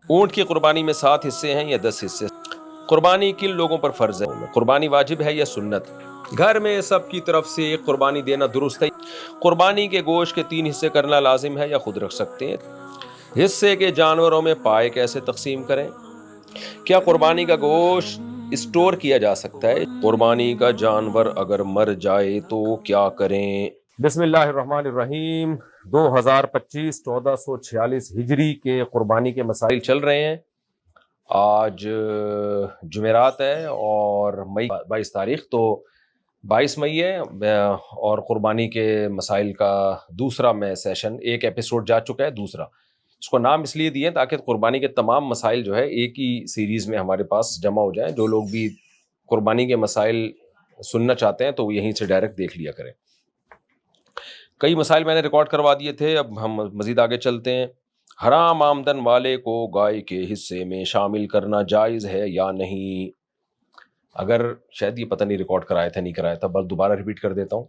اونٹ کی قربانی میں 7 حصے ہیں یا 10 حصے؟ قربانی کن لوگوں پر فرض ہے؟ قربانی واجب ہے یا سنت؟ گھر میں سب کی طرف سے ایک قربانی دینا درست ہے؟ قربانی کے گوشت کے 3 حصے کرنا لازم ہے یا خود رکھ سکتے ہیں؟ حصے کے جانوروں میں پائے کیسے تقسیم کریں؟ کیا قربانی کا گوشت اسٹور کیا جا سکتا ہے؟ قربانی کا جانور اگر مر جائے تو کیا کریں؟ بسم اللہ الرحمن الرحیم۔ 2025 1446 ہجری کے قربانی کے مسائل چل رہے ہیں۔ آج جمعرات ہے اور مئی 22 تاریخ، تو 22 مئی ہے اور قربانی کے مسائل کا دوسرا میں سیشن، ایک ایپیسوڈ جا چکا ہے، دوسرا اس کو نام اس لیے دیے تاکہ قربانی کے تمام مسائل جو ہے ایک ہی سیریز میں ہمارے پاس جمع ہو جائیں۔ جو لوگ بھی قربانی کے مسائل سننا چاہتے ہیں تو وہ یہیں سے ڈائریکٹ دیکھ لیا کریں۔ کئی مسائل میں نے ریکارڈ کروا دیے تھے، اب ہم مزید آگے چلتے ہیں۔ حرام آمدن والے کو گائے کے حصے میں شامل کرنا جائز ہے یا نہیں؟ اگر شاید یہ پتہ نہیں ریکارڈ کرایا تھا نہیں کرایا تھا، بس دوبارہ ریپیٹ کر دیتا ہوں۔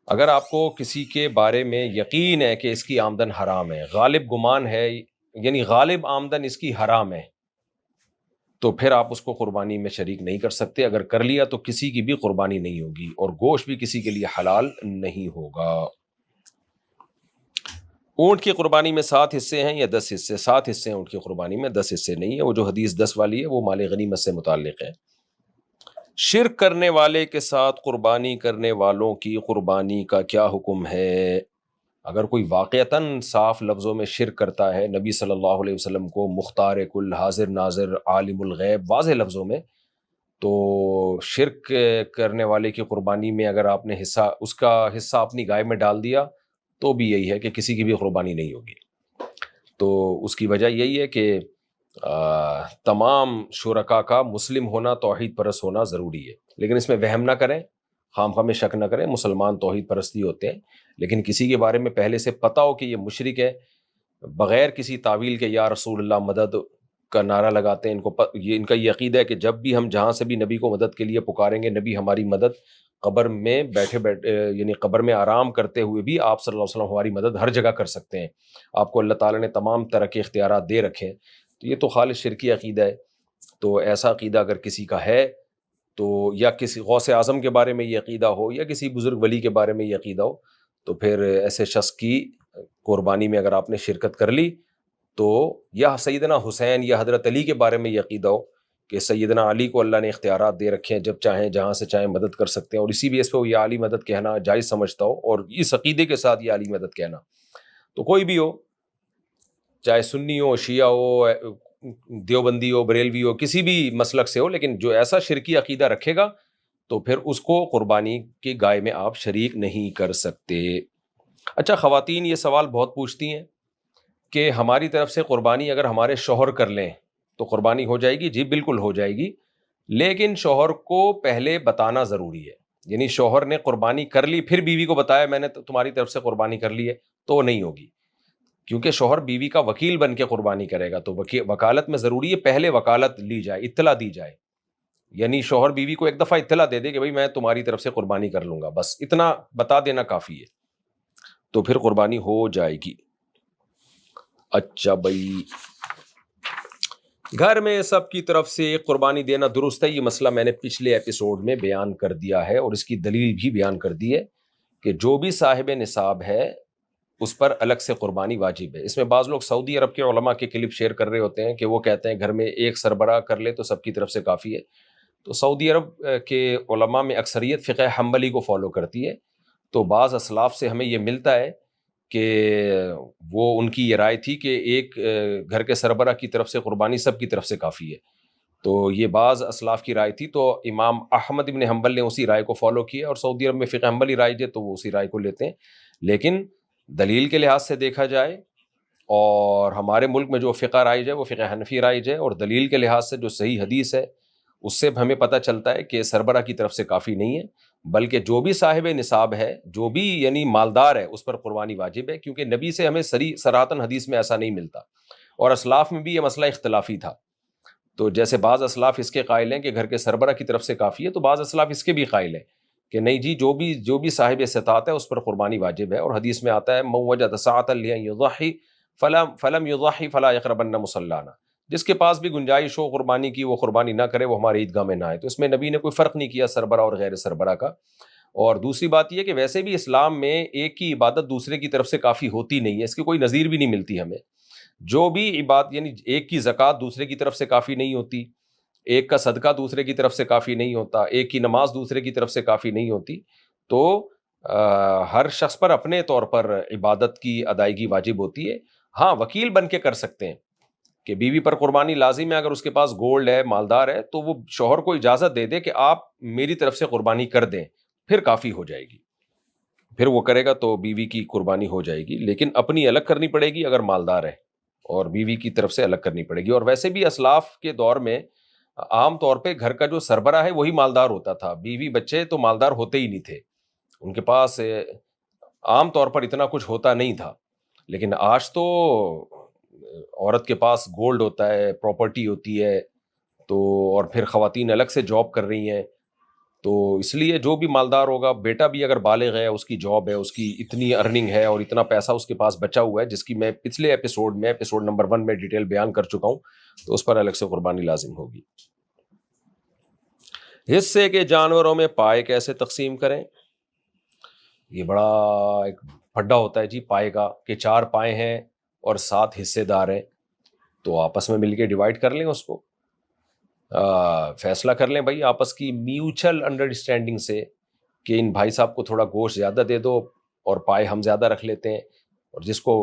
اگر آپ کو کسی کے بارے میں یقین ہے کہ اس کی آمدن حرام ہے، غالب گمان ہے، یعنی غالب آمدن اس کی حرام ہے، تو پھر آپ اس کو قربانی میں شریک نہیں کر سکتے۔ اگر کر لیا تو کسی کی بھی قربانی نہیں ہوگی اور گوشت بھی کسی کے لیے حلال نہیں ہوگا۔ اونٹ کی قربانی میں 7 حصے ہیں یا 10 حصے؟ 7 حصے ہیں اونٹ کی قربانی میں، 10 حصے نہیں ہے۔ وہ جو حدیث 10 والی ہے وہ مال غنیمت سے متعلق ہے۔ شرک کرنے والے کے ساتھ قربانی کرنے والوں کی قربانی کا کیا حکم ہے؟ اگر کوئی واقعتاً صاف لفظوں میں شرک کرتا ہے، نبی صلی اللہ علیہ وسلم کو مختار کل، حاضر ناظر، عالم الغیب، واضح لفظوں میں، تو شرک کرنے والے کی قربانی میں اگر آپ نے اس کا حصہ اپنی گائے میں ڈال دیا تو بھی یہی ہے کہ کسی کی بھی قربانی نہیں ہوگی۔ تو اس کی وجہ یہی ہے کہ تمام شرکا کا مسلم ہونا، توحید پرست ہونا ضروری ہے، لیکن اس میں وہم نہ کریں، خام خواہ میں شک نہ کریں۔ مسلمان توحید پرستی ہوتے ہیں، لیکن کسی کے بارے میں پہلے سے پتہ ہو کہ یہ مشرک ہے، بغیر کسی تعویل کے یا رسول اللہ مدد کا نعرہ لگاتے ہیں، ان کا یہ عقیدہ ہے کہ جب بھی ہم جہاں سے بھی نبی کو مدد کے لیے پکاریں گے، نبی ہماری مدد قبر میں بیٹھے یعنی قبر میں آرام کرتے ہوئے بھی آپ صلی اللہ علیہ وسلم ہماری مدد ہر جگہ کر سکتے ہیں۔ آپ کو اللہ تعالیٰ نے تمام طرح کے اختیارات دے رکھے ہیں، تو یہ تو خالص شرکی عقیدہ ہے۔ تو ایسا عقیدہ اگر کسی کا ہے تو، یا کسی غوث اعظم کے بارے میں یہ عقیدہ ہو یا کسی بزرگ ولی کے بارے میں یہ عقیدہ ہو، تو پھر ایسے شخص کی قربانی میں اگر آپ نے شرکت کر لی تو، یا سیدنا حسین یا حضرت علی کے بارے میں یہ عقیدہ ہو کہ سیدنا علی کو اللہ نے اختیارات دے رکھے ہیں، جب چاہیں جہاں سے چاہیں مدد کر سکتے ہیں، اور اسی بیس پہ وہ یہ علی مدد کہنا جائز سمجھتا ہو اور اس عقیدے کے ساتھ یہ علی مدد کہنا، تو کوئی بھی ہو، چاہے سنی ہو، شیعہ ہو، دیوبندی ہو، بریلوی ہو، کسی بھی مسلک سے ہو، لیکن جو ایسا شرکی عقیدہ رکھے گا تو پھر اس کو قربانی کی گائے میں آپ شریک نہیں کر سکتے۔ اچھا، خواتین یہ سوال بہت پوچھتی ہیں کہ ہماری طرف سے قربانی اگر ہمارے شوہر کر لیں تو قربانی ہو جائے گی؟ جی بالکل ہو جائے گی، لیکن شوہر کو پہلے بتانا ضروری ہے۔ یعنی شوہر نے قربانی کر لی پھر بیوی کو بتایا میں نے تمہاری طرف سے قربانی کر لی ہے، تو نہیں ہوگی، کیونکہ شوہر بیوی کا وکیل بن کے قربانی کرے گا، تو وکالت میں ضروری ہے پہلے وکالت لی جائے، اطلاع دی جائے۔ یعنی شوہر بیوی کو ایک دفعہ اطلاع دے دے کہ بھائی میں تمہاری طرف سے قربانی کر لوں گا، بس اتنا بتا دینا کافی ہے، تو پھر قربانی ہو جائے گی۔ اچھا بھائی، گھر میں سب کی طرف سے قربانی دینا درست ہے، یہ مسئلہ میں نے پچھلے ایپیسوڈ میں بیان کر دیا ہے اور اس کی دلیل بھی بیان کر دی ہے کہ جو بھی صاحب نصاب ہے اس پر الگ سے قربانی واجب ہے۔ اس میں بعض لوگ سعودی عرب کے علماء کے کلپ شیئر کر رہے ہوتے ہیں کہ وہ کہتے ہیں گھر میں ایک سربراہ کر لے تو سب کی طرف سے کافی ہے۔ تو سعودی عرب کے علماء میں اکثریت فقہ حنبلی کو فالو کرتی ہے، تو بعض اسلاف سے ہمیں یہ ملتا ہے کہ وہ ان کی یہ رائے تھی کہ ایک گھر کے سربراہ کی طرف سے قربانی سب کی طرف سے کافی ہے، تو یہ بعض اسلاف کی رائے تھی، تو امام احمد ابن حنبل نے اسی رائے کو فالو کیا، اور سعودی عرب میں فقہ حنبلی رائج ہے تو وہ اسی رائے کو لیتے ہیں۔ لیکن دلیل کے لحاظ سے دیکھا جائے اور ہمارے ملک میں جو فقہ رائج ہے وہ فقہ حنفی رائج ہے، اور دلیل کے لحاظ سے جو صحیح حدیث ہے اس سے ہمیں پتہ چلتا ہے کہ سربراہ کی طرف سے کافی نہیں ہے، بلکہ جو بھی صاحب نصاب ہے، جو بھی یعنی مالدار ہے، اس پر قربانی واجب ہے، کیونکہ نبی سے ہمیں صراحتاً حدیث میں ایسا نہیں ملتا، اور اسلاف میں بھی یہ مسئلہ اختلافی تھا۔ تو جیسے بعض اسلاف اس کے قائل ہیں کہ گھر کے سربراہ کی طرف سے کافی ہے، تو بعض اسلاف اس کے بھی قائل ہیں کہ نہیں جی، جو بھی صاحب استطاعت ہے اس پر قربانی واجب ہے، اور حدیث میں آتا ہے من وجد سعۃ لیضحی فلم یضحی فلا یقربن مصلانا، جس کے پاس بھی گنجائش ہو قربانی کی وہ قربانی نہ کرے، وہ ہمارے عیدگاہ میں نہ آئے۔ تو اس میں نبی نے کوئی فرق نہیں کیا سربراہ اور غیر سربراہ کا۔ اور دوسری بات یہ کہ ویسے بھی اسلام میں ایک کی عبادت دوسرے کی طرف سے کافی ہوتی نہیں ہے، اس کی کوئی نظیر بھی نہیں ملتی ہمیں۔ جو بھی عبادت، یعنی ایک کی زکوٰۃ دوسرے کی طرف سے کافی نہیں ہوتی، ایک کا صدقہ دوسرے کی طرف سے کافی نہیں ہوتا، ایک کی نماز دوسرے کی طرف سے کافی نہیں ہوتی۔ تو ہر شخص پر اپنے طور پر عبادت کی ادائیگی واجب ہوتی ہے۔ ہاں، وکیل بن کے کر سکتے ہیں کہ بیوی پر قربانی لازم ہے، اگر اس کے پاس گولڈ ہے، مالدار ہے، تو وہ شوہر کو اجازت دے دے کہ آپ میری طرف سے قربانی کر دیں، پھر کافی ہو جائے گی، پھر وہ کرے گا تو بیوی کی قربانی ہو جائے گی، لیکن اپنی الگ کرنی پڑے گی اگر مالدار ہے، اور بیوی کی طرف سے الگ کرنی پڑے گی۔ اور ویسے بھی اسلاف کے دور میں عام طور پہ گھر کا جو سربراہ ہے وہی مالدار ہوتا تھا، بیوی بچے تو مالدار ہوتے ہی نہیں تھے، ان کے پاس عام طور پر اتنا کچھ ہوتا نہیں تھا۔ لیکن آج تو عورت کے پاس گولڈ ہوتا ہے، پراپرٹی ہوتی ہے، تو اور پھر خواتین الگ سے جاب کر رہی ہیں، تو اس لیے جو بھی مالدار ہوگا، بیٹا بھی اگر بالغ ہے، اس کی جاب ہے، اس کی اتنی ارننگ ہے اور اتنا پیسہ اس کے پاس بچا ہوا ہے، جس کی میں پچھلے ایپیسوڈ نمبر 1 میں ڈیٹیل بیان کر چکا ہوں، تو اس پر الگ سے قربانی لازم ہوگی۔ حصے کے جانوروں میں پائے کیسے تقسیم کریں؟ یہ بڑا ایک پھڈا ہوتا ہے جی پائے کا، کہ 4 پائے ہیں اور 7 حصے دار ہیں، تو آپس میں مل کے ڈیوائڈ کر لیں، اس کو فیصلہ کر لیں بھائی آپس کی میوچل انڈرسٹینڈنگ سے کہ ان بھائی صاحب کو تھوڑا گوشت زیادہ دے دو اور پائے ہم زیادہ رکھ لیتے ہیں، اور جس کو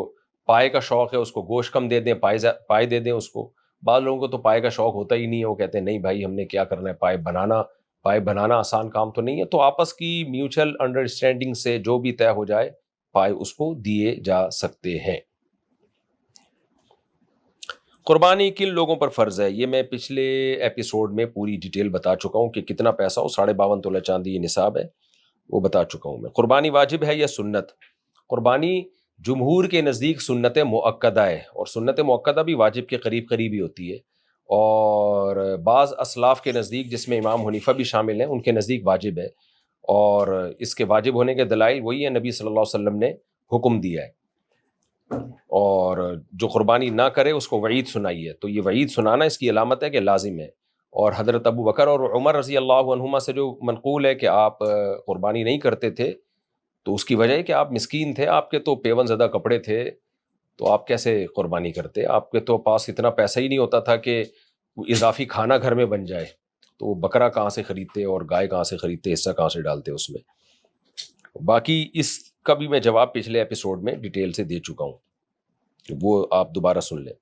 پائے کا شوق ہے اس کو گوشت کم دے دیں، پائے دے دیں اس کو۔ بعض لوگوں کو تو پائے کا شوق ہوتا ہی نہیں ہے، وہ کہتے ہیں نہیں بھائی ہم نے کیا کرنا ہے، پائے بنانا آسان کام تو نہیں ہے، تو آپس کی میوچل انڈرسٹینڈنگ سے جو بھی طے ہو جائے پائے اس کو دیے جا سکتے ہیں۔ قربانی کن لوگوں پر فرض ہے؟ یہ میں پچھلے ایپیسوڈ میں پوری ڈیٹیل بتا چکا ہوں کہ کتنا پیسہ ہو، 52.5 تولہ چاندی یہ نصاب ہے، وہ بتا چکا ہوں میں۔ قربانی واجب ہے یا سنت؟ قربانی جمہور کے نزدیک سنت مؤکدہ ہے، اور سنت مؤکدہ بھی واجب کے قریب قریب ہی ہوتی ہے، اور بعض اسلاف کے نزدیک جس میں امام حنیفہ بھی شامل ہیں، ان کے نزدیک واجب ہے، اور اس کے واجب ہونے کے دلائل وہی ہیں، نبی صلی اللہ علیہ وسلم نے حکم دیا ہے، اور جو قربانی نہ کرے اس کو وعید سنائی ہے، تو یہ وعید سنانا اس کی علامت ہے کہ لازم ہے۔ اور حضرت ابو بکر اور عمر رضی اللہ عنہما سے جو منقول ہے کہ آپ قربانی نہیں کرتے تھے، تو اس کی وجہ ہے کہ آپ مسکین تھے، آپ کے تو پیون زدہ کپڑے تھے، تو آپ کیسے قربانی کرتے؟ آپ کے تو پاس اتنا پیسہ ہی نہیں ہوتا تھا کہ اضافی کھانا گھر میں بن جائے، تو وہ بکرا کہاں سے خریدتے اور گائے کہاں سے خریدتے، حصہ کہاں سے ڈالتے اس میں؟ باقی اس کا بھی میں جواب پچھلے ایپیسوڈ میں ڈیٹیل سے دے چکا ہوں، وہ آپ دوبارہ سن لیں۔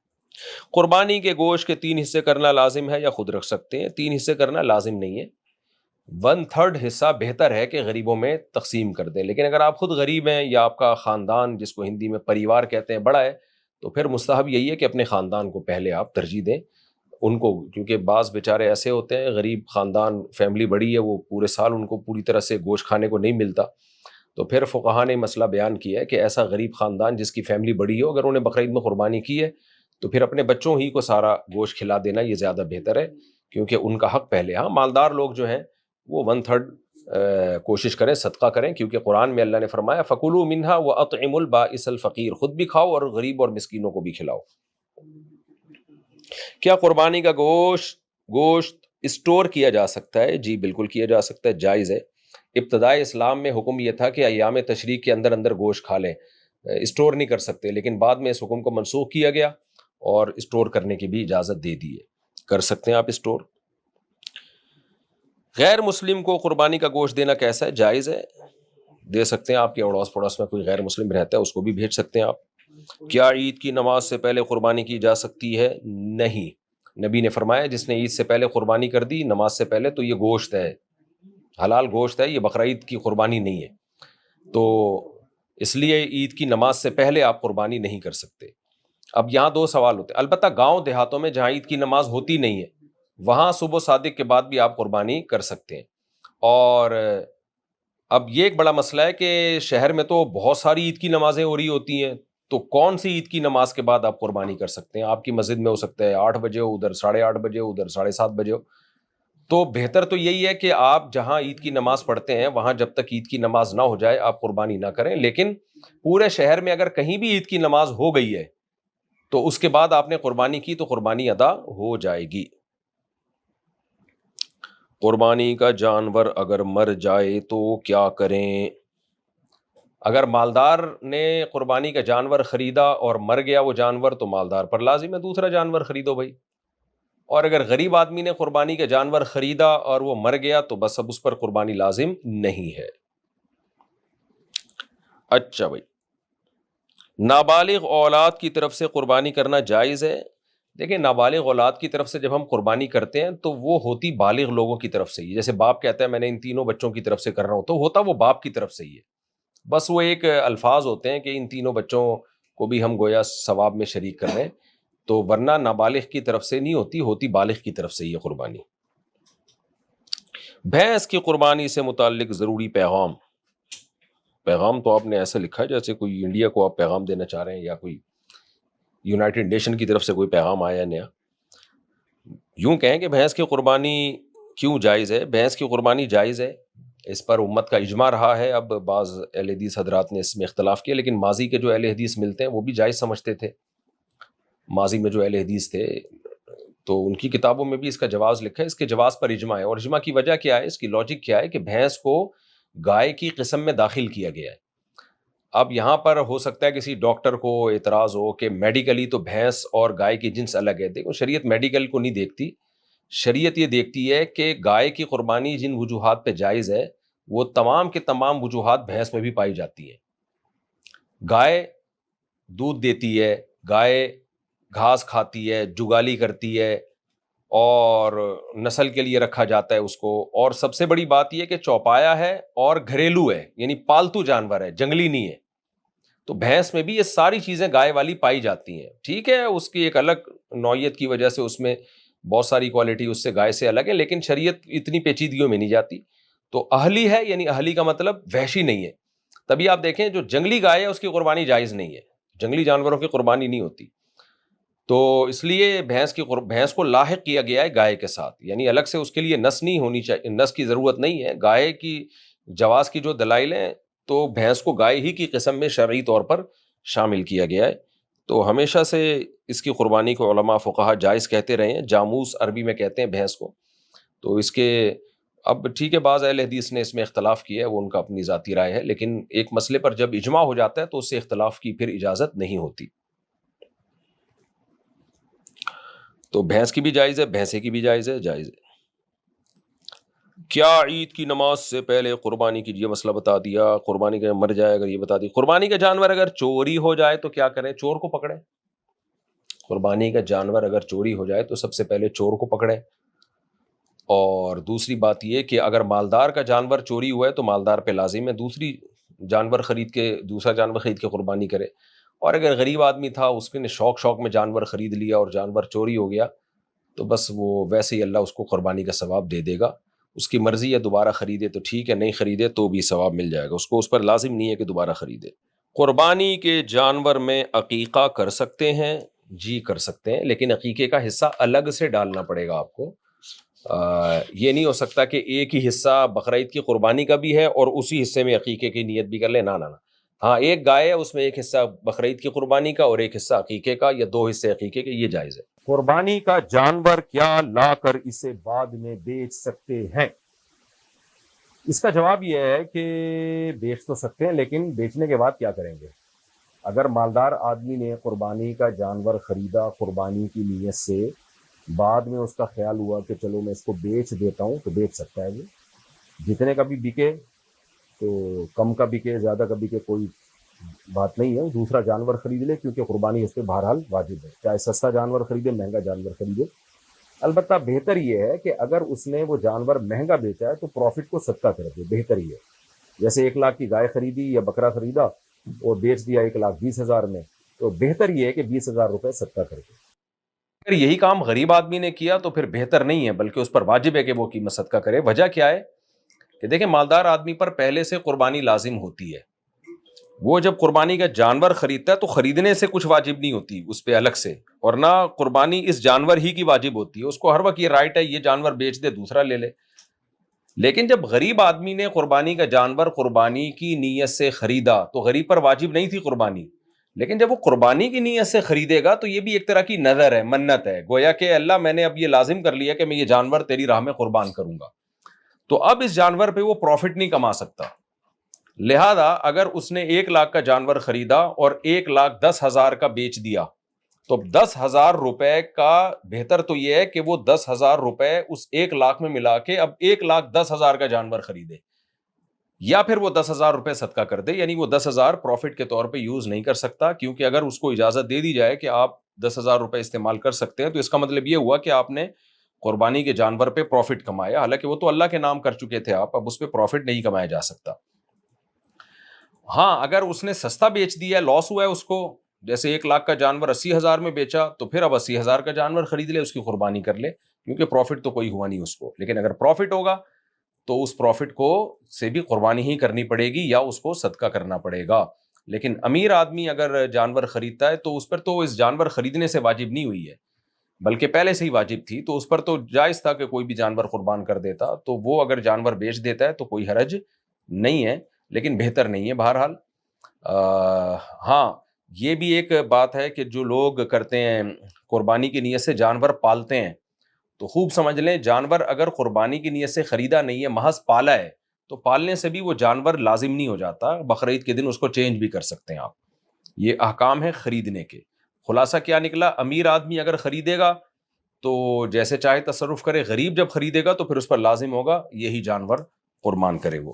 قربانی کے گوشت کے 3 حصے کرنا لازم ہے یا خود رکھ سکتے ہیں؟ 3 حصے کرنا لازم نہیں ہے، 1/3 حصہ بہتر ہے کہ غریبوں میں تقسیم کر دیں، لیکن اگر آپ خود غریب ہیں یا آپ کا خاندان، جس کو ہندی میں پریوار کہتے ہیں، بڑا ہے، تو پھر مستحب یہی ہے کہ اپنے خاندان کو پہلے آپ ترجیح دیں ان کو، کیونکہ بعض بیچارے ایسے ہوتے ہیں غریب خاندان، فیملی بڑی ہے، وہ پورے سال ان کو پوری طرح سے گوشت کھانے کو نہیں ملتا، تو پھر فقہا نے مسئلہ بیان کیا ہے کہ ایسا غریب خاندان جس کی فیملی بڑی ہو، اگر انہیں بقرعید میں قربانی کی ہے تو پھر اپنے بچوں ہی کو سارا گوشت کھلا دینا یہ زیادہ بہتر ہے، کیونکہ ان کا حق پہلے۔ ہاں، مالدار لوگ جو ہیں وہ 1/3 کوشش کریں، صدقہ کریں، کیونکہ قرآن میں اللہ نے فرمایا فَكُلُوا مِنْهَا وَأَطْعِمُوا الْبَائِسَ الْفَقِيرَ، خود بھی کھاؤ اور غریب اور مسکینوں کو بھی کھلاؤ۔ کیا قربانی کا گوشت اسٹور کیا جا سکتا ہے؟ جی بالکل کیا جا سکتا ہے، جائز ہے۔ ابتدائی اسلام میں حکم یہ تھا کہ ایام تشریق کے اندر گوشت کھا لیں، اسٹور نہیں کر سکتے، لیکن بعد میں اس حکم کو منسوخ کیا گیا اور اسٹور کرنے کی بھی اجازت دے دی ہے، کر سکتے ہیں آپ اسٹور۔ غیر مسلم کو قربانی کا گوشت دینا کیسا ہے؟ جائز ہے، دے سکتے ہیں، آپ کے اڑوس پڑوس میں کوئی غیر مسلم رہتا ہے اس کو بھی بھیج سکتے ہیں آپ۔ کیا عید کی نماز سے پہلے قربانی کی جا سکتی ہے؟ نہیں، نبی نے فرمایا جس نے عید سے پہلے قربانی کر دی نماز سے پہلے تو یہ گوشت ہے، حلال گوشت ہے، یہ بقرعید کی قربانی نہیں ہے، تو اس لیے عید کی نماز سے پہلے آپ قربانی نہیں کر سکتے۔ اب یہاں 2 سوال ہوتے ہیں، البتہ گاؤں دیہاتوں میں جہاں عید کی نماز ہوتی نہیں ہے وہاں صبح صادق کے بعد بھی آپ قربانی کر سکتے ہیں۔ اور اب یہ ایک بڑا مسئلہ ہے کہ شہر میں تو بہت ساری عید کی نمازیں ہو رہی ہوتی ہیں، تو کون سی عید کی نماز کے بعد آپ قربانی کر سکتے ہیں؟ آپ کی مسجد میں ہو سکتا ہے 8 بجے ہو، ادھر 8:30 بجے ہو، ادھر 7:30 بجے ہو، تو بہتر تو یہی ہے کہ آپ جہاں عید کی نماز پڑھتے ہیں وہاں جب تک عید کی نماز نہ ہو جائے آپ قربانی نہ کریں، لیکن پورے شہر میں اگر کہیں بھی عید کی نماز ہو گئی ہے تو اس کے بعد آپ نے قربانی کی تو قربانی ادا ہو جائے گی۔ قربانی کا جانور اگر مر جائے تو کیا کریں؟ اگر مالدار نے قربانی کا جانور خریدا اور مر گیا وہ جانور تو مالدار پر لازم ہے دوسرا جانور خریدو بھائی، اور اگر غریب آدمی نے قربانی کا جانور خریدا اور وہ مر گیا تو بس اب اس پر قربانی لازم نہیں ہے۔ اچھا بھائی، نابالغ اولاد کی طرف سے قربانی کرنا جائز ہے؟ دیکھیں، نابالغ اولاد کی طرف سے جب ہم قربانی کرتے ہیں تو وہ ہوتی بالغ لوگوں کی طرف سے ہی، جیسے باپ کہتا ہے میں نے ان تینوں بچوں کی طرف سے کر رہا ہوں، تو ہوتا وہ باپ کی طرف سے ہی ہے، بس وہ ایک الفاظ ہوتے ہیں کہ ان تینوں بچوں کو بھی ہم گویا ثواب میں شریک کر رہے ہیں، تو ورنہ نابالغ کی طرف سے نہیں ہوتی، ہوتی بالغ کی طرف سے ہی ہے قربانی۔ بھینس کی قربانی سے متعلق ضروری پیغام تو آپ نے ایسا لکھا ہے جیسے کوئی انڈیا کو آپ پیغام دینا چاہ رہے ہیں یا کوئی یونائٹڈ نیشن کی طرف سے کوئی پیغام آیا نیا۔ یوں کہیں کہ بھینس کی قربانی کیوں جائز ہے؟ بھینس کی قربانی جائز ہے، اس پر امت کا اجماع رہا ہے۔ اب بعض اہل حدیث حضرات نے اس میں اختلاف کیا، لیکن ماضی کے جو اہل حدیث ملتے ہیں وہ بھی جائز سمجھتے تھے۔ ماضی میں جو اہل حدیث تھے تو ان کی کتابوں میں بھی اس کا جواز لکھا ہے، اس کے جواز پر اجماع ہے۔ اور اجماع کی وجہ کیا ہے، اس کی لاجک کیا ہے کہ بھینس کو گائے کی قسم میں داخل کیا گیا ہے۔ اب یہاں پر ہو سکتا ہے کسی ڈاکٹر کو اعتراض ہو کہ میڈیکلی تو بھینس اور گائے کی جنس الگ ہے۔ دیکھو، شریعت میڈیکل کو نہیں دیکھتی، شریعت یہ دیکھتی ہے کہ گائے کی قربانی جن وجوہات پہ جائز ہے وہ تمام کے تمام وجوہات بھینس میں بھی پائی جاتی ہیں۔ گائے دودھ دیتی ہے، گائے گھاس کھاتی ہے، جگالی کرتی ہے اور نسل کے لیے رکھا جاتا ہے اس کو، اور سب سے بڑی بات یہ کہ چوپایا ہے اور گھریلو ہے، یعنی پالتو جانور ہے، جنگلی نہیں ہے۔ تو بھینس میں بھی یہ ساری چیزیں گائے والی پائی جاتی ہیں۔ ٹھیک ہے، اس کی ایک الگ نوعیت کی وجہ سے اس میں بہت ساری کوالٹی اس سے گائے سے الگ ہے، لیکن شریعت اتنی پیچیدگیوں میں نہیں جاتی۔ تو اہلی ہے، یعنی اہلی کا مطلب وحشی نہیں ہے۔ تبھی آپ دیکھیں جو جنگلی گائے ہے اس کی قربانی جائز نہیں ہے، جنگلی جانوروں کی قربانی نہیں ہوتی۔ تو اس لیے بھینس کو لاحق کیا گیا ہے گائے کے ساتھ، یعنی الگ سے اس کے لیے نس نہیں ہونی چاہیے، نس کی ضرورت نہیں ہے۔ گائے کی جواز کی جو دلائل ہیں تو بھینس کو گائے ہی کی قسم میں شرعی طور پر شامل کیا گیا ہے۔ تو ہمیشہ سے اس کی قربانی کو علماء فقہا جائز کہتے رہے ہیں، جاموس عربی میں کہتے ہیں بھینس کو۔ تو اس کے اب ٹھیک ہے، بعض اہل حدیث نے اس میں اختلاف کیا ہے، وہ ان کا اپنی ذاتی رائے ہے، لیکن ایک مسئلے پر جب اجماع ہو جاتا ہے تو اس سے اختلاف کی پھر اجازت نہیں ہوتی۔ تو بھینس کی بھی جائز ہے، بھینسے کی بھی جائز ہے، جائز ہے۔ کیا عید کی نماز سے پہلے قربانی کی؟ یہ مسئلہ بتا دیا۔ قربانی کا مر جائے اگر، یہ بتا دی۔ قربانی کا جانور اگر چوری ہو جائے تو کیا کریں؟ چور کو پکڑیں۔ قربانی کا جانور اگر چوری ہو جائے تو سب سے پہلے چور کو پکڑیں۔ اور دوسری بات یہ کہ اگر مالدار کا جانور چوری ہوا ہے تو مالدار پہ لازم ہے دوسرا جانور خرید کے قربانی کرے۔ اور اگر غریب آدمی تھا، اس نے شوق میں جانور خرید لیا اور جانور چوری ہو گیا تو بس وہ ویسے ہی اللہ اس کو قربانی کا ثواب دے دے گا۔ اس کی مرضی ہے دوبارہ خریدے تو ٹھیک ہے، نہیں خریدے تو بھی ثواب مل جائے گا اس کو، اس پر لازم نہیں ہے کہ دوبارہ خریدے۔ قربانی کے جانور میں عقیقہ کر سکتے ہیں؟ جی کر سکتے ہیں، لیکن عقیقے کا حصہ الگ سے ڈالنا پڑے گا آپ کو۔ یہ نہیں ہو سکتا کہ ایک ہی حصہ بقرعید کی قربانی کا بھی ہے اور اسی حصے میں عقیقے کی نیت بھی کر لے، نہ۔ ہاں، ایک گائے ہے، اس میں ایک حصہ بقرعید کی قربانی کا اور ایک حصہ عقیقے کا، یا 2 حصے عقیقے کے، یہ جائز ہے۔ قربانی کا جانور کیا لا کر اسے بعد میں بیچ سکتے ہیں؟ اس کا جواب یہ ہے کہ بیچ تو سکتے ہیں، لیکن بیچنے کے بعد کیا کریں گے؟ اگر مالدار آدمی نے قربانی کا جانور خریدا قربانی کی نیت سے، بعد میں اس کا خیال ہوا کہ چلو میں اس کو بیچ دیتا ہوں، تو بیچ سکتا ہے وہ، جتنے کا بھی بکے، تو کم کا بکے زیادہ کا بکے کوئی بات نہیں ہے، دوسرا جانور خرید لے، کیونکہ قربانی اس پہ بہرحال واجب ہے، چاہے سستا جانور خریدے مہنگا جانور خریدے۔ البتہ بہتر یہ ہے کہ اگر اس نے وہ جانور مہنگا بیچا ہے تو پروفٹ کو صدقہ کر دے، بہتر یہ ہے۔ جیسے 1 لاکھ کی گائے خریدی یا بکرا خریدا اور بیچ دیا 1,20,000 میں، تو بہتر یہ ہے کہ 20,000 روپے صدقہ کر دے۔ اگر یہی کام غریب آدمی نے کیا تو پھر بہتر نہیں ہے، بلکہ اس پر واجب ہے کہ وہ قیمت صدقہ کرے۔ وجہ کیا ہے کہ دیکھیں، مالدار آدمی پر پہلے سے قربانی لازم ہوتی ہے، وہ جب قربانی کا جانور خریدتا ہے تو خریدنے سے کچھ واجب نہیں ہوتی اس پہ الگ سے، اور نہ قربانی اس جانور ہی کی واجب ہوتی ہے، اس کو ہر وقت یہ رائٹ ہے یہ جانور بیچ دے دوسرا لے لے۔ لیکن جب غریب آدمی نے قربانی کا جانور قربانی کی نیت سے خریدا تو غریب پر واجب نہیں تھی قربانی، لیکن جب وہ قربانی کی نیت سے خریدے گا تو یہ بھی ایک طرح کی نظر ہے، منت ہے، گویا کہ اللہ میں نے اب یہ لازم کر لیا کہ میں یہ جانور تیری راہ میں قربان کروں گا، تو اب اس جانور پہ وہ پروفٹ نہیں کما سکتا۔ لہذا اگر اس نے 1,00,000 کا جانور خریدا اور 1,10,000 کا بیچ دیا تو 10,000 روپے کا بہتر تو یہ ہے کہ وہ 10,000 روپے اس 1,00,000 میں ملا کے اب 1,10,000 کا جانور خریدے، یا پھر وہ 10,000 روپے صدقہ کر دے، یعنی وہ 10,000 پروفٹ کے طور پہ یوز نہیں کر سکتا، کیونکہ اگر اس کو اجازت دے دی جائے کہ آپ 10,000 روپے استعمال کر سکتے ہیں تو اس کا مطلب یہ ہوا کہ آپ نے قربانی کے جانور پہ پروفٹ کمایا، حالانکہ وہ تو اللہ کے نام کر چکے تھے آپ، اب اس پہ پروفٹ نہیں کمایا جا سکتا۔ ہاں اگر اس نے سستا بیچ دیا، لاس ہوا ہے اس کو، جیسے 1,00,000 کا جانور 80,000 میں بیچا تو پھر اب 80,000 کا جانور خرید لے، اس کی قربانی کر لے، کیونکہ پروفٹ تو کوئی ہوا نہیں اس کو۔ لیکن اگر پروفٹ ہوگا تو اس پروفٹ کو سے بھی قربانی ہی کرنی پڑے گی یا اس کو صدقہ کرنا پڑے گا۔ لیکن امیر آدمی اگر جانور خریدتا ہے تو اس پر تو اس جانور خریدنے سے واجب نہیں ہوئی ہے، بلکہ پہلے سے ہی واجب تھی، تو اس پر تو جائز تھا کہ کوئی بھی جانور قربان کر دیتا، تو وہ اگر جانور بیچ دیتا ہے تو کوئی حرج نہیں ہے، لیکن بہتر نہیں ہے بہرحال۔ ہاں یہ بھی ایک بات ہے کہ جو لوگ کرتے ہیں قربانی کی نیت سے جانور پالتے ہیں تو خوب سمجھ لیں، جانور اگر قربانی کی نیت سے خریدا نہیں ہے، محض پالا ہے، تو پالنے سے بھی وہ جانور لازم نہیں ہو جاتا، بقرعید کے دن اس کو چینج بھی کر سکتے ہیں آپ۔ یہ احکام ہے خریدنے کے۔ خلاصہ کیا نکلا؟ امیر آدمی اگر خریدے گا تو جیسے چاہے تصرف کرے، غریب جب خریدے گا تو پھر اس پر لازم ہوگا یہی جانور قربان کرے وہ،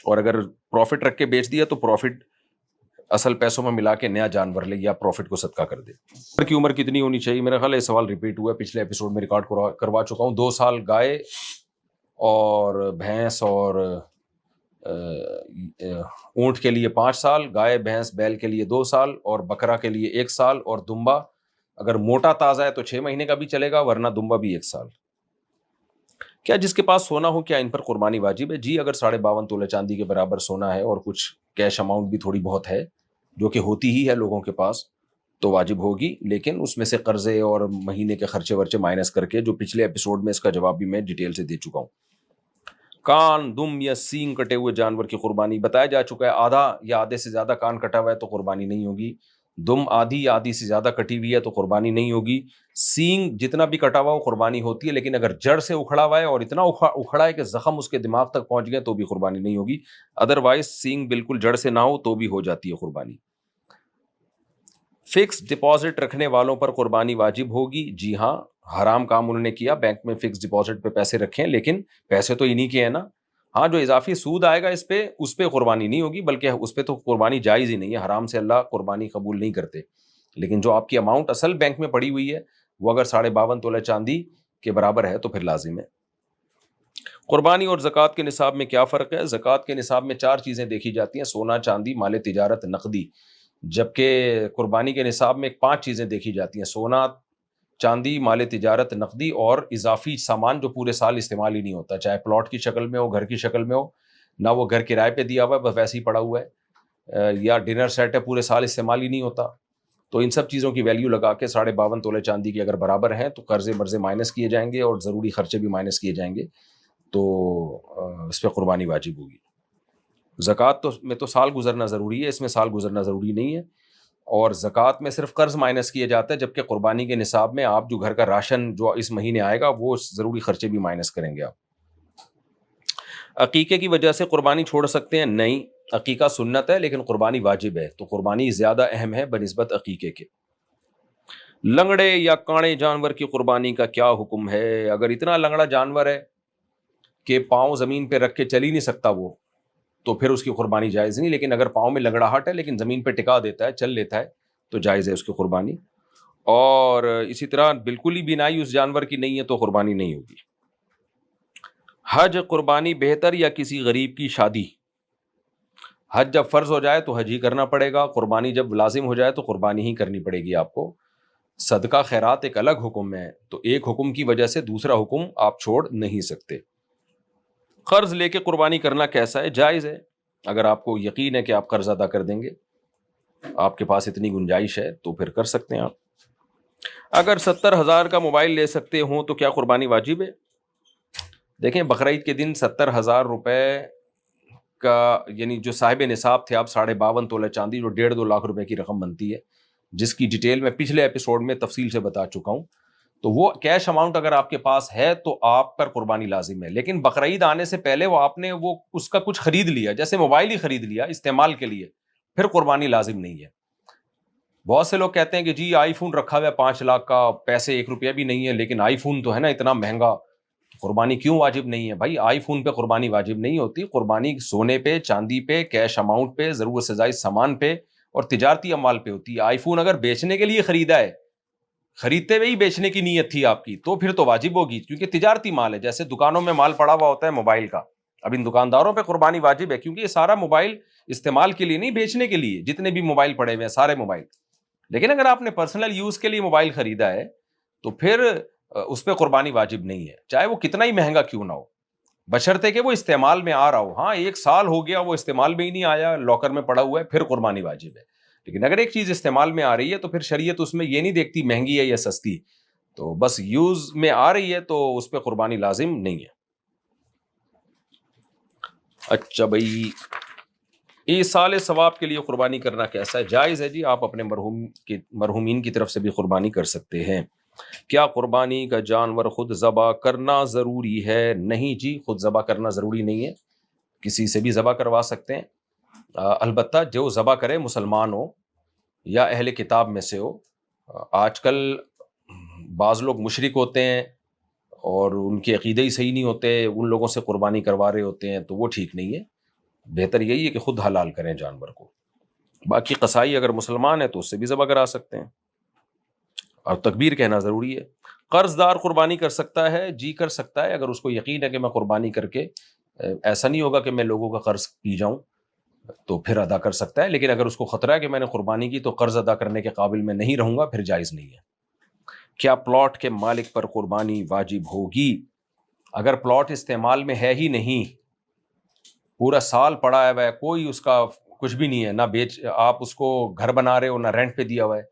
اور اگر پروفٹ رکھ کے بیچ دیا تو پروفٹ اصل پیسوں میں ملا کے نیا جانور لے یا پروفٹ کو صدقہ کر دے۔ جانور کی عمر کتنی ہونی چاہیے؟ میرا خیال ہے سوال ریپیٹ ہوا ہے، پچھلے ایپیسوڈ میں ریکارڈ کروا چکا ہوں۔ 2 سال گائے اور بھینس اور اونٹ کے لیے 5 سال، گائے بھینس بیل کے لیے 2 سال، اور بکرا کے لیے 1 سال، اور دمبا اگر موٹا تازہ ہے تو 6 مہینے کا بھی چلے گا، ورنہ دمبا بھی 1 سال۔ کیا جس کے پاس سونا ہو کیا ان پر قربانی واجب ہے؟ جی، اگر 52.5 تولے چاندی کے برابر سونا ہے اور کچھ کیش اماؤنٹ بھی تھوڑی بہت ہے جو کہ ہوتی ہی ہے لوگوں کے پاس، تو واجب ہوگی، لیکن اس میں سے قرضے اور مہینے کے خرچے ورچے مائنس کر کے، جو پچھلے ایپیسوڈ میں اس کا جواب بھی میں ڈیٹیل سے دے چکا ہوں۔ کان، دم یا سینگ کٹے ہوئے جانور کی قربانی بتایا جا چکا ہے، آدھا یا آدھے سے زیادہ کان کٹا ہوا ہے تو قربانی نہیں ہوگی، دم آدھی یا آدھی سے زیادہ کٹی ہوئی ہے تو قربانی نہیں ہوگی، سینگ جتنا بھی کٹا ہوا وہ قربانی ہوتی ہے، لیکن اگر جڑ سے اکھڑا ہوا ہے اور اتنا اکھڑا ہے کہ زخم اس کے دماغ تک پہنچ گئے تو بھی قربانی نہیں ہوگی، ادروائز سینگ بالکل جڑ سے نہ ہو تو بھی ہو جاتی ہے قربانی۔ فکس ڈپازٹ رکھنے والوں پر قربانی واجب ہوگی؟ جی ہاں، حرام کام انہوں نے کیا، بینک میں فکس ڈپازٹ پہ پیسے رکھیں، لیکن پیسے تو انہی کے ہیں نا۔ ہاں جو اضافی سود آئے گا اس پہ قربانی نہیں ہوگی، بلکہ اس پہ تو قربانی جائز ہی نہیں ہے، حرام سے اللہ قربانی قبول نہیں کرتے، لیکن جو آپ کی اماؤنٹ اصل بینک میں پڑی ہوئی ہے وہ اگر 52.5 تولے چاندی کے برابر ہے تو پھر لازم ہے۔ قربانی اور زکوٰۃ کے نصاب میں کیا فرق ہے؟ زکوٰۃ کے نصاب میں 4 چیزیں دیکھی جاتی ہیں: سونا، چاندی، مال تجارت، نقدی، جبکہ قربانی کے نصاب میں 5 چیزیں دیکھی جاتی ہیں: سونا، چاندی، مال تجارت، نقدی، اور اضافی سامان جو پورے سال استعمال ہی نہیں ہوتا، چاہے پلاٹ کی شکل میں ہو، گھر کی شکل میں ہو، نہ وہ گھر کرائے پہ دیا ہوا ہے بس ویسے ہی پڑا ہوا ہے، یا ڈنر سیٹ ہے پورے سال استعمال ہی نہیں ہوتا، تو ان سب چیزوں کی ویلیو لگا کے 52.5 تولے چاندی کے اگر برابر ہیں تو قرضے مرضے مائنس کیے جائیں گے اور ضروری خرچے بھی مائنس کیے جائیں گے، تو اس پہ قربانی واجب ہوگی۔ زکوٰۃ میں تو سال گزرنا ضروری ہے، اس میں سال گزرنا ضروری نہیں ہے، اور زکوٰۃ میں صرف قرض مائنس کیے جاتا ہے، جبکہ قربانی کے نصاب میں آپ جو گھر کا راشن جو اس مہینے آئے گا وہ ضروری خرچے بھی مائنس کریں گے آپ۔ عقیقے کی وجہ سے قربانی چھوڑ سکتے ہیں؟ نہیں، عقیقہ سنت ہے لیکن قربانی واجب ہے، تو قربانی زیادہ اہم ہے بنسبت عقیقے کے۔ لنگڑے یا کاڑے جانور کی قربانی کا کیا حکم ہے؟ اگر اتنا لنگڑا جانور ہے کہ پاؤں زمین پہ رکھ کے چل ہی نہیں سکتا وہ، تو پھر اس کی قربانی جائز نہیں، لیکن اگر پاؤں میں لنگڑاہٹ ہے لیکن زمین پہ ٹکا دیتا ہے، چل لیتا ہے، تو جائز ہے اس کی قربانی۔ اور اسی طرح بالکل ہی بینائی اس جانور کی نہیں ہے تو قربانی نہیں ہوگی۔ حج قربانی بہتر یا کسی غریب کی شادی؟ حج جب فرض ہو جائے تو حج ہی کرنا پڑے گا، قربانی جب لازم ہو جائے تو قربانی ہی کرنی پڑے گی آپ کو۔ صدقہ خیرات ایک الگ حکم ہے، تو ایک حکم کی وجہ سے دوسرا حکم آپ چھوڑ نہیں سکتے۔ قرض لے کے قربانی کرنا کیسا ہے؟ جائز ہے، اگر آپ کو یقین ہے کہ آپ قرض ادا کر دیں گے، آپ کے پاس اتنی گنجائش ہے تو پھر کر سکتے ہیں آپ۔ اگر 70,000 کا موبائل لے سکتے ہوں تو کیا قربانی واجب ہے؟ دیکھیں، بقرعید کے دن 70,000 روپے کا یعنی جو صاحب نصاب تھے، اب 52.5 تولہ چاندی، جو 1.5-2 لاکھ روپے کی رقم بنتی ہے، جس کی ڈیٹیل میں پچھلے ایپیسوڈ میں تفصیل سے بتا چکا ہوں، تو وہ کیش اماؤنٹ اگر آپ کے پاس ہے تو آپ پر قربانی لازم ہے. لیکن بقرعید آنے سے پہلے آپ نے اس کا کچھ خرید لیا، جیسے موبائل ہی خرید لیا استعمال کے لیے، پھر قربانی لازم نہیں ہے. بہت سے لوگ کہتے ہیں کہ جی آئی فون رکھا ہوا ہے 5 لاکھ کا، پیسے 1 روپیہ بھی نہیں ہے، لیکن آئی فون تو ہے نا اتنا مہنگا، قربانی کیوں واجب نہیں ہے؟ بھائی آئی فون پہ قربانی واجب نہیں ہوتی، قربانی سونے پہ، چاندی پہ، کیش اماؤنٹ پہ، ضرورت سے زائد سامان پہ اور تجارتی اموال پہ ہوتی ہے. آئی فون اگر بیچنے کے لیے خریدا ہے، خریدتے ہوئے ہی بیچنے کی نیت تھی آپ کی، تو پھر تو واجب ہوگی، کیونکہ تجارتی مال ہے. جیسے دکانوں میں مال پڑا ہوا ہوتا ہے موبائل کا، اب ان دکانداروں پہ قربانی واجب ہے، کیونکہ یہ سارا موبائل استعمال کے لیے نہیں، بیچنے کے لیے. جتنے بھی موبائل پڑے ہوئے ہیں سارے موبائل. لیکن اگر آپ نے پرسنل یوز کے لیے موبائل خریدا ہے تو پھر اس پہ قربانی واجب نہیں ہے، چاہے وہ کتنا ہی مہنگا کیوں نہ ہو، بشرطے کہ وہ استعمال میں آ رہا ہو. ہاں 1 سال ہو گیا وہ استعمال میں ہی نہیں آیا، لاکر میں پڑا ہوا ہے، پھر قربانی واجب ہے. لیکن اگر ایک چیز استعمال میں آ رہی ہے تو پھر شریعت اس میں یہ نہیں دیکھتی مہنگی ہے یا سستی، تو بس یوز میں آ رہی ہے تو اس پہ قربانی لازم نہیں ہے. اچھا بھائی، ایصال ثواب کے لیے قربانی کرنا کیسا ہے؟ جائز ہے جی، آپ اپنے مرحومین کی طرف سے بھی قربانی کر سکتے ہیں. کیا قربانی کا جانور خود ذبح کرنا ضروری ہے؟ نہیں جی، خود ذبح کرنا ضروری نہیں ہے، کسی سے بھی ذبح کروا سکتے ہیں. البتہ جو ذبح کرے مسلمان ہو یا اہل کتاب میں سے ہو. آج کل بعض لوگ مشرک ہوتے ہیں اور ان کے عقیدے ہی صحیح نہیں ہوتے، ان لوگوں سے قربانی کروا رہے ہوتے ہیں، تو وہ ٹھیک نہیں ہے. بہتر یہی ہے کہ خود حلال کریں جانور کو. باقی قصائی اگر مسلمان ہے تو اس سے بھی ذبح کرا سکتے ہیں، اور تکبیر کہنا ضروری ہے. قرض دار قربانی کر سکتا ہے؟ جی کر سکتا ہے، اگر اس کو یقین ہے کہ میں قربانی کر کے ایسا نہیں ہوگا کہ میں لوگوں کا قرض پی جاؤں، تو پھر ادا کر سکتا ہے. لیکن اگر اس کو خطرہ ہے کہ میں نے قربانی کی تو قرض ادا کرنے کے قابل میں نہیں رہوں گا، پھر جائز نہیں ہے. کیا پلاٹ کے مالک پر قربانی واجب ہوگی؟ اگر پلاٹ استعمال میں ہے ہی نہیں، پورا سال پڑا ہے، کوئی اس کا کچھ بھی نہیں ہے، نہ بیچ آپ اس کو گھر بنا رہے ہو، نہ رینٹ پہ دیا ہوا ہے،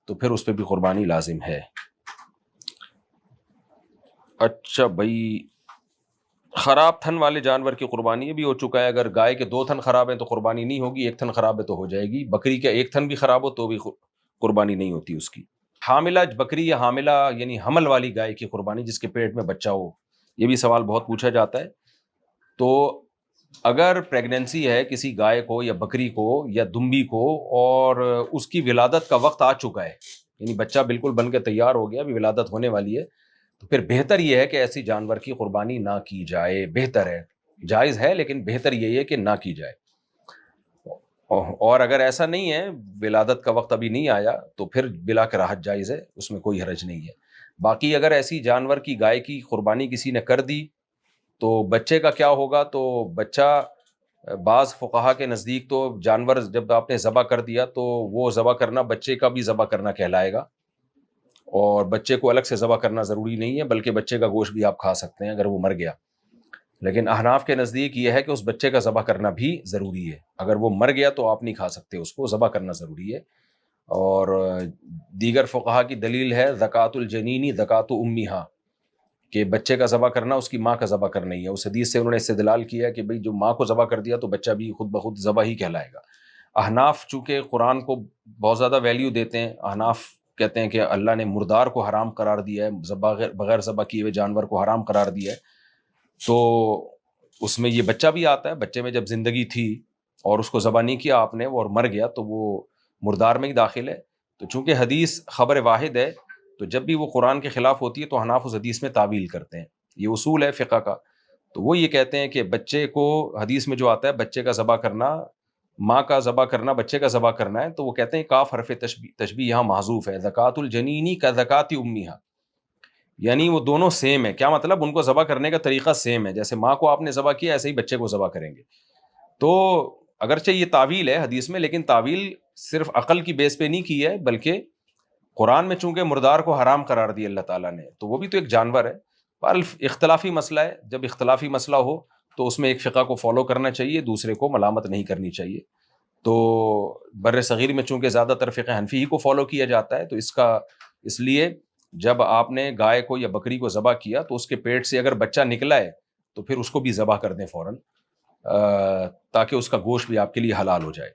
تو پھر اس پہ بھی قربانی لازم ہے. اچھا بھائی، خراب تھن والے جانور کی قربانی بھی ہو چکا ہے. اگر گائے کے 2 تھن خراب ہیں تو قربانی نہیں ہوگی، 1 تھن خراب ہے تو ہو جائے گی. بکری کا 1 تھن بھی خراب ہو تو بھی قربانی نہیں ہوتی اس کی. حاملہ بکری یا حاملہ یعنی حمل والی گائے کی قربانی، جس کے پیٹ میں بچہ ہو، یہ بھی سوال بہت پوچھا جاتا ہے. تو اگر پریگننسی ہے کسی گائے کو یا بکری کو یا دمبی کو اور اس کی ولادت کا وقت آ چکا ہے، یعنی بچہ بالکل بن کے تیار ہو گیا، ابھی ولادت ہونے والی ہے، تو پھر بہتر یہ ہے کہ ایسی جانور کی قربانی نہ کی جائے. بہتر ہے، جائز ہے لیکن بہتر یہ ہے کہ نہ کی جائے. اور اگر ایسا نہیں ہے، ولادت کا وقت ابھی نہیں آیا، تو پھر بلا کراہت جائز ہے، اس میں کوئی حرج نہیں ہے. باقی اگر ایسی جانور کی گائے کی قربانی کسی نے کر دی تو بچے کا کیا ہوگا؟ تو بچہ بعض فقہا کے نزدیک تو جانور جب آپ نے ذبح کر دیا تو وہ ذبح کرنا بچے کا بھی ذبح کرنا کہلائے گا، اور بچے کو الگ سے ذبح کرنا ضروری نہیں ہے، بلکہ بچے کا گوشت بھی آپ کھا سکتے ہیں اگر وہ مر گیا. لیکن احناف کے نزدیک یہ ہے کہ اس بچے کا ذبح کرنا بھی ضروری ہے. اگر وہ مر گیا تو آپ نہیں کھا سکتے، اس کو ذبح کرنا ضروری ہے. اور دیگر فقہا کی دلیل ہے زکوٰۃ الجنینی زکوٰۃ امیہا، کہ بچے کا ذبح کرنا اس کی ماں کا ذبح کرنا ہی ہے. اس حدیث سے انہوں نے استدلال کیا کہ بھئی جو ماں کو ذبح کر دیا تو بچہ بھی خود بخود ذبح ہی کہلائے گا. احناف چونکہ قرآن کو بہت زیادہ ویلیو دیتے ہیں، احناف کہتے ہیں کہ اللہ نے مردار کو حرام قرار دیا ہے، بغیر ذبح کیے ہوئے جانور کو حرام قرار دیا ہے، تو اس میں یہ بچہ بھی آتا ہے. بچے میں جب زندگی تھی اور اس کو ذبح نہیں کیا آپ نے اور مر گیا تو وہ مردار میں ہی داخل ہے. تو چونکہ حدیث خبر واحد ہے، تو جب بھی وہ قرآن کے خلاف ہوتی ہے تو احناف اس حدیث میں تعویل کرتے ہیں. یہ اصول ہے فقہ کا. تو وہ یہ کہتے ہیں کہ بچے کو حدیث میں جو آتا ہے بچے کا ذبح کرنا، ماں کا ذبح کرنا بچے کا ذبح کرنا ہے، تو وہ کہتے ہیں کاف حرف تشبیہ یہاں محذوف ہے، زکوٰۃ الجنینی کا زکوٰۃ امیہا، یعنی وہ دونوں سیم ہے. کیا مطلب؟ ان کو ذبح کرنے کا طریقہ سیم ہے، جیسے ماں کو آپ نے ذبح کیا ایسے ہی بچے کو ذبح کریں گے. تو اگرچہ یہ تعویل ہے حدیث میں، لیکن تعویل صرف عقل کی بیس پہ نہیں کی ہے، بلکہ قرآن میں چونکہ مردار کو حرام قرار دیا اللہ تعالیٰ نے، تو وہ بھی تو ایک جانور ہے. پر اختلافی مسئلہ ہے، جب اختلافی مسئلہ ہو تو اس میں ایک فقہ کو فالو کرنا چاہیے، دوسرے کو ملامت نہیں کرنی چاہیے. تو بر صغیر میں چونکہ زیادہ تر فقہ حنفی ہی کو فالو کیا جاتا ہے، تو اس لیے جب آپ نے گائے کو یا بکری کو ذبح کیا تو اس کے پیٹ سے اگر بچہ نکلا ہے تو پھر اس کو بھی ذبح کر دیں فوراً. تاکہ اس کا گوشت بھی آپ کے لیے حلال ہو جائے.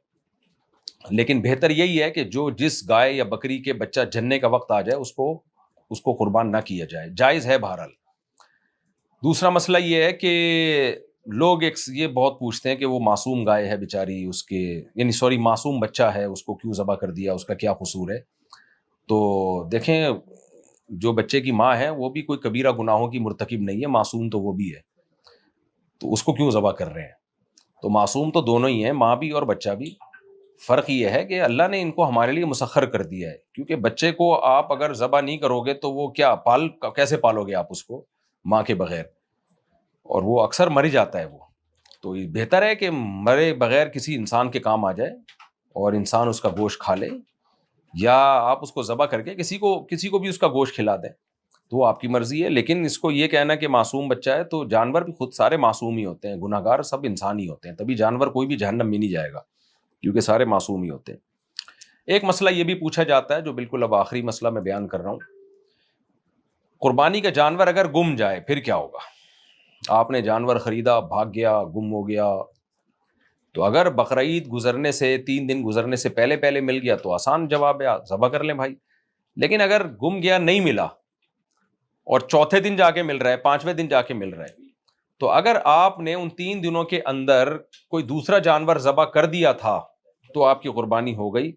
لیکن بہتر یہی ہے کہ جو جس گائے یا بکری کے بچہ جننے کا وقت آ جائے اس کو قربان نہ کیا جائے. جائز ہے بہرحال. دوسرا مسئلہ یہ ہے کہ لوگ یہ بہت پوچھتے ہیں کہ وہ معصوم گائے ہے بیچاری، اس کے یعنی معصوم بچہ ہے، اس کو کیوں ذبح کر دیا، اس کا کیا قصور ہے. تو دیکھیں، جو بچے کی ماں ہے وہ بھی کوئی کبیرہ گناہوں کی مرتکب نہیں ہے، معصوم تو وہ بھی ہے، تو اس کو کیوں ذبح کر رہے ہیں؟ تو معصوم تو دونوں ہی ہیں، ماں بھی اور بچہ بھی. فرق یہ ہے کہ اللہ نے ان کو ہمارے لیے مسخر کر دیا ہے، کیونکہ بچے کو آپ اگر ذبح نہیں کرو گے تو وہ کیسے پالو گے آپ اس کو ماں کے بغیر؟ اور وہ اکثر مر جاتا ہے وہ. تو یہ بہتر ہے کہ مرے بغیر کسی انسان کے کام آ جائے اور انسان اس کا گوشت کھا لے، یا آپ اس کو ذبح کر کے کسی کو بھی اس کا گوشت کھلا دیں، تو وہ آپ کی مرضی ہے. لیکن اس کو یہ کہنا کہ معصوم بچہ ہے، تو جانور بھی خود سارے معصوم ہی ہوتے ہیں، گناہ گار سب انسان ہی ہوتے ہیں، تبھی جانور کوئی بھی جہنم میں نہیں جائے گا، کیونکہ سارے معصوم ہی ہوتے ہیں. ایک مسئلہ یہ بھی پوچھا جاتا ہے، جو بالکل اب آخری مسئلہ میں بیان کر رہا ہوں، قربانی کا جانور اگر گم جائے پھر کیا ہوگا؟ آپ نے جانور خریدا، بھاگ گیا، گم ہو گیا، تو اگر بقرعید گزرنے سے 3 دن گزرنے سے پہلے مل گیا تو آسان جواب ہے، ذبح کر لیں بھائی. لیکن اگر گم گیا، نہیں ملا، اور چوتھے دن جا کے مل رہا ہے، 5ویں دن جا کے مل رہا ہے، تو اگر آپ نے ان 3 دنوں کے اندر کوئی دوسرا جانور ذبح کر دیا تھا تو آپ کی قربانی ہو گئی.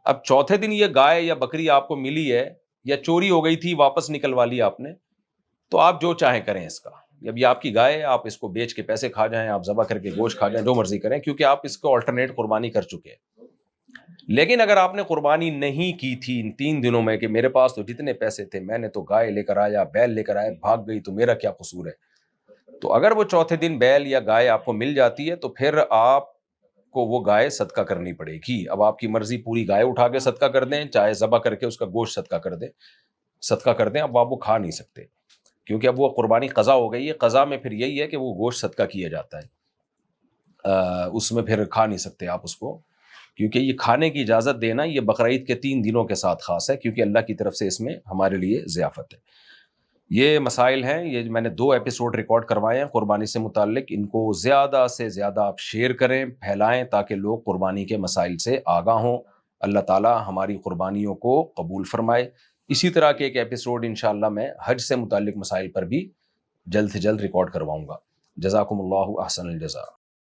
اب چوتھے دن یہ گائے یا بکری آپ کو ملی ہے، یا چوری ہو گئی تھی واپس نکلوا لی آپ نے، تو آپ جو چاہیں کریں اس کا. اب یہ آپ کی گائے ہے، آپ اس کو بیچ کے پیسے کھا جائیں، آپ ذبح کر کے گوشت کھا جائیں، جو مرضی کریں، کیونکہ آپ اس کو آلٹرنیٹ قربانی کر چکے ہیں. لیکن اگر آپ نے قربانی نہیں کی تھی ان 3 دنوں میں، کہ میرے پاس تو جتنے پیسے تھے میں نے تو گائے لے کر آیا، بیل لے کر آیا، بھاگ گئی، تو میرا کیا قصور ہے، تو اگر وہ چوتھے دن بیل یا گائے آپ کو مل جاتی ہے تو پھر آپ کو وہ گائے صدقہ کرنی پڑے گی. اب آپ کی مرضی، پوری گائے اٹھا کے صدقہ کر دیں، چاہے ذبح کر کے اس کا گوشت صدقہ کر دیں. اب آپ وہ کھا نہیں سکتے، کیونکہ اب وہ قربانی قضا ہو گئی ہے. قضا میں پھر یہی ہے کہ وہ گوشت صدقہ کیا جاتا ہے، اس میں پھر کھا نہیں سکتے آپ اس کو، کیونکہ یہ کھانے کی اجازت دینا یہ بقرعید کے 3 دنوں کے ساتھ خاص ہے، کیونکہ اللہ کی طرف سے اس میں ہمارے لیے ضیافت ہے. یہ مسائل ہیں، یہ میں نے 2 ایپیسوڈ ریکارڈ کروائے ہیں قربانی سے متعلق. ان کو زیادہ سے زیادہ آپ شیئر کریں، پھیلائیں، تاکہ لوگ قربانی کے مسائل سے آگاہ ہوں. اللہ تعالیٰ ہماری قربانیوں کو قبول فرمائے. اسی طرح کے ایک ایپیسوڈ انشاءاللہ میں حج سے متعلق مسائل پر بھی جلد سے جلد ریکارڈ کرواؤں گا. جزاکم اللہ احسن الجزاء.